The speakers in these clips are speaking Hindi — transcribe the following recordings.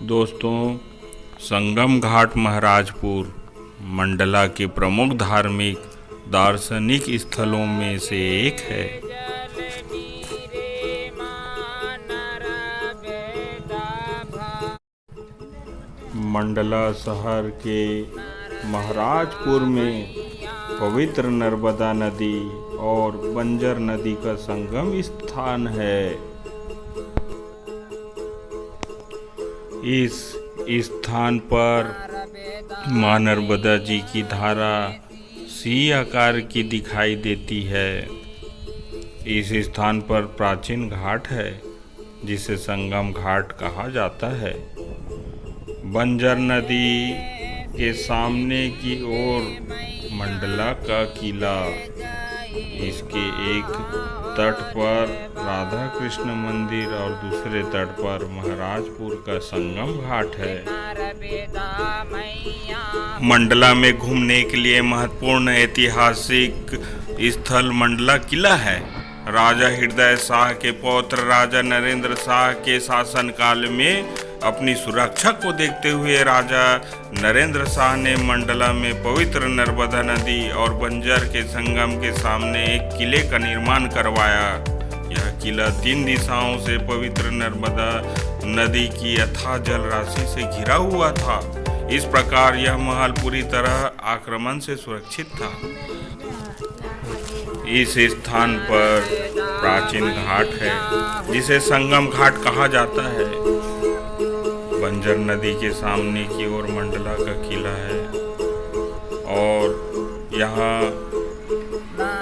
दोस्तों, संगम घाट महाराजपुर मंडला के प्रमुख धार्मिक दार्शनिक स्थलों में से एक है। मंडला शहर के महाराजपुर में पवित्र नर्मदा नदी और बंजर नदी का संगम स्थान है। इस स्थान पर मां नर्मदा जी की धारा सी आकार की दिखाई देती है। इस स्थान पर प्राचीन घाट है जिसे संगम घाट कहा जाता है। बंजर नदी के सामने की ओर मंडला का किला, इसके एक तट पर राधा कृष्ण मंदिर और दूसरे तट पर महाराजपुर का संगम घाट है। मंडला में घूमने के लिए महत्वपूर्ण ऐतिहासिक स्थल मंडला किला है। राजा हृदय शाह के पौत्र राजा नरेंद्र शाह के शासनकाल में अपनी सुरक्षा को देखते हुए राजा नरेंद्र शाह ने मंडला में पवित्र नर्मदा नदी और बंजर के संगम के सामने एक किले का निर्माण करवाया। यह किला 3 दिशाओं से पवित्र नर्मदा नदी की अथाह जल राशि से घिरा हुआ था। इस प्रकार यह महल पूरी तरह आक्रमण से सुरक्षित था। इस स्थान पर प्राचीन घाट है जिसे संगम घाट कहा जाता है। बंजर नदी के सामने की ओर मंडला का किला है और यहाँ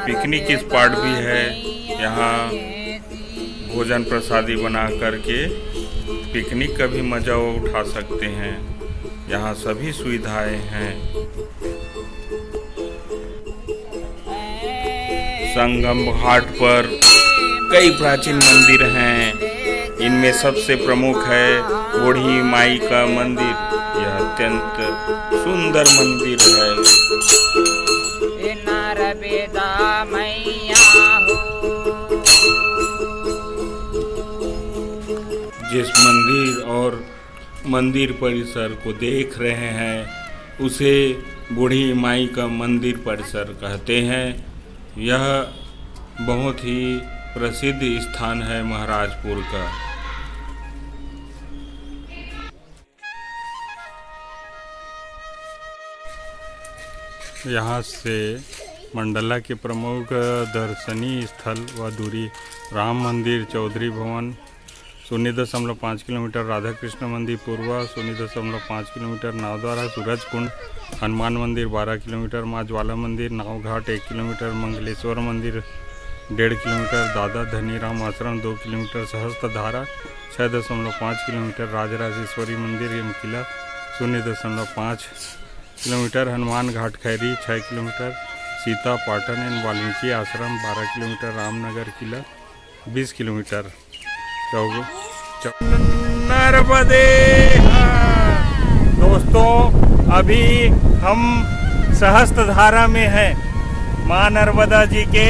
पिकनिक स्पॉट भी है। यहाँ भोजन प्रसादी बना करके पिकनिक का भी मजा उठा सकते हैं। यहाँ सभी सुविधाएं हैं। संगम घाट पर कई प्राचीन मंदिर हैं। इनमें सबसे प्रमुख है बूढ़ी माई का मंदिर। यह अत्यंत सुंदर मंदिर है। जिस मंदिर और मंदिर परिसर को देख रहे हैं उसे बूढ़ी माई का मंदिर परिसर कहते हैं। यह बहुत ही प्रसिद्ध स्थान है महाराजपुर का। यहाँ से मंडला के प्रमुख दर्शनीय स्थल व दूरी राम मंदिर, चौधरी भवन 0.5 किलोमीटर, राधा कृष्ण मंदिर पूर्वा 0.5 किलोमीटर, नावद्वारा सूरज कुंड, हनुमान मंदिर 12 किलोमीटर, माँ ज्वाला मंदिर, नाव घाट 1 किलोमीटर, मंगलेश्वर मंदिर 1.5 किलोमीटर, दादा धनीराम आश्रम 2 किलोमीटर, सहस्त्र धारा 6.5 किलोमीटर, राजराजेश्वरी मंदिर एवं किला 0.5 किलोमीटर, हनुमान घाट खैरी 6 किलोमीटर, सीता पाटन एवं वाल्मीकि आश्रम 12 किलोमीटर, रामनगर किला 20 किलोमीटर। नर्मदे। दोस्तों, अभी हम सहस्त्र धारा में हैं। मां नर्मदा जी के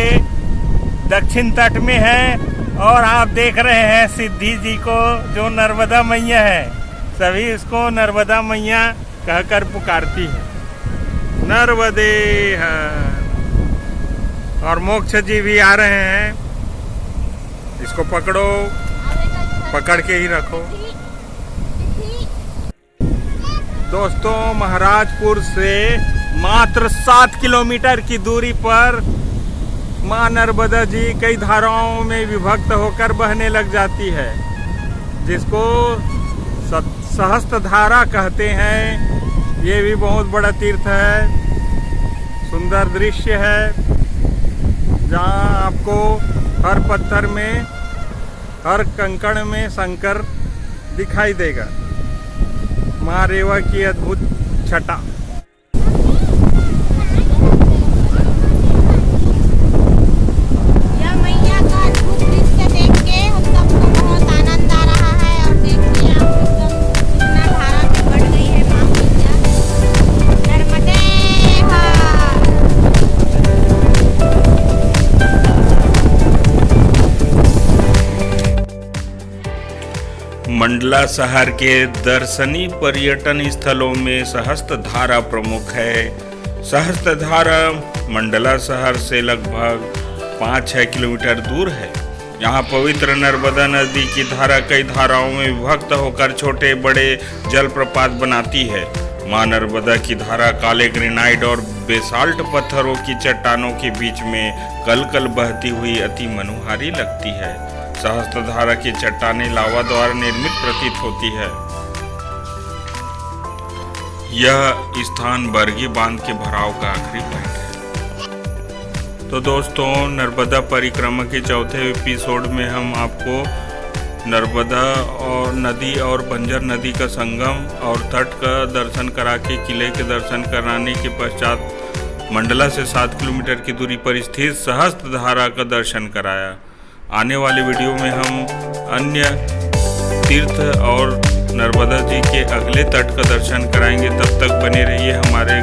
दक्षिण तट में है और आप देख रहे हैं सिद्धि जी को जो नर्मदा मैया है। सभी इसको नर्मदा मैया कहकर पुकारती है। नर्मदे। और मोक्ष जी भी आ रहे हैं। इसको पकड़ो, पकड़ के ही रखो। दोस्तों, महाराजपुर से मात्र 7 किलोमीटर की दूरी पर मां नर्मदा जी कई धाराओं में विभक्त होकर बहने लग जाती है, जिसको सहस्त्र धारा कहते हैं। ये भी बहुत बड़ा तीर्थ है। सुंदर दृश्य है जहाँ आपको हर पत्थर में, हर कंकड़ में शंकर दिखाई देगा। माँ रेवा की अद्भुत छटा। मंडला शहर के दर्शनीय पर्यटन स्थलों में सहस्त्रधारा प्रमुख है। सहस्त्रधारा मंडला शहर से लगभग 5-6 किलोमीटर दूर है। यहाँ पवित्र नर्मदा नदी की धारा कई धाराओं में विभक्त होकर छोटे बड़े जलप्रपात बनाती है। मां नर्मदा की धारा काले ग्रेनाइट और बेसाल्ट पत्थरों की चट्टानों के बीच में कल बहती हुई अति मनोहारी लगती है। सहस्त्रधारा की चट्टानें लावा द्वारा निर्मित प्रतीत होती है। यह स्थान बरगी बांध के भराव का आखिरी पॉइंट है। तो दोस्तों, नर्मदा परिक्रमा के चौथे एपिसोड में हम आपको नर्मदा और नदी और बंजर नदी का संगम और तट का दर्शन करा के किले के दर्शन कराने के पश्चात मंडला से 7 किलोमीटर की दूरी पर स्थित सहस्त्रधारा का दर्शन कराया। आने वाले वीडियो में हम अन्य तीर्थ और नर्मदा जी के अगले तट का दर्शन कराएंगे। तब तक बने रहिए हमारे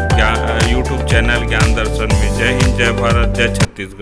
YouTube चैनल ज्ञान दर्शन में। जय हिंद, जय भारत, जय छत्तीसगढ़।